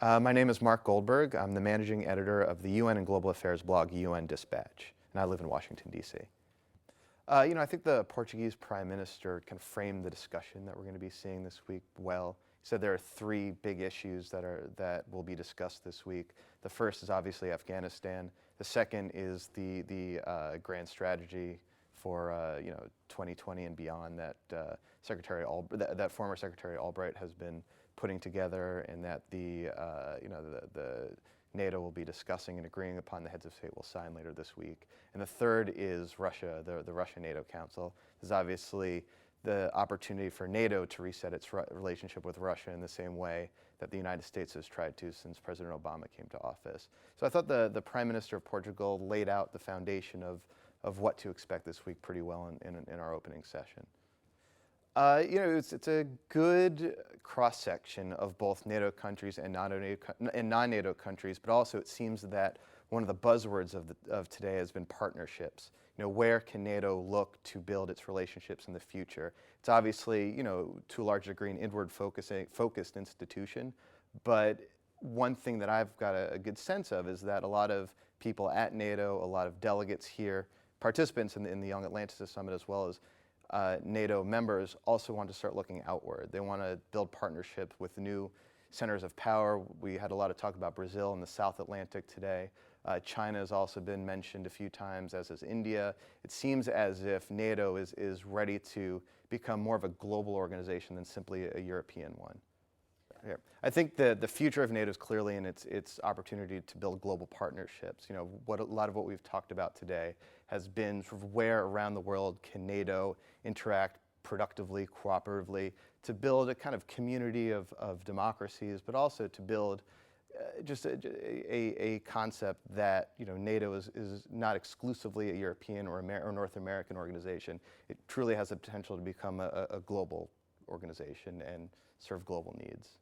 My name is Mark Goldberg. I'm the managing editor of the UN and Global Affairs blog UN Dispatch, and I live in Washington, D.C. I think the Portuguese Prime Minister kind of framed the discussion that we're going to be seeing this week well. He said there are three big issues that will be discussed this week. The first is obviously Afghanistan. The second is the grand strategy for 2020 and beyond that that former Secretary Albright has been putting together, and that the NATO will be discussing and agreeing upon, the heads of state will sign later this week. And the third is Russia, the Russia-NATO Council. This is obviously the opportunity for NATO to reset its relationship with Russia in the same way that the United States has tried to since President Obama came to office. So I thought the Prime Minister of Portugal laid out the foundation of what to expect this week pretty well in our opening session. It's a good cross-section of both NATO countries and non-NATO countries, but also it seems that one of the buzzwords of today has been partnerships. Where can NATO look to build its relationships in the future? It's obviously, to a large degree, an inward-focused institution, but one thing that I've got a good sense of is that a lot of people at NATO, a lot of delegates here, participants in the Young Atlanticist Summit, as well as NATO members, also want to start looking outward. They want to build partnerships with new centers of power. We had a lot of talk about Brazil and the South Atlantic today. China has also been mentioned a few times, as is India. It seems as if NATO is ready to become more of a global organization than simply a European one. Yeah. I think the future of NATO is clearly in its opportunity to build global partnerships. A lot of what we've talked about today has been sort of where around the world can NATO interact productively, cooperatively, to build a kind of community of democracies, but also to build just a concept that NATO is not exclusively a European or North American organization. It truly has the potential to become a global organization and serve global needs.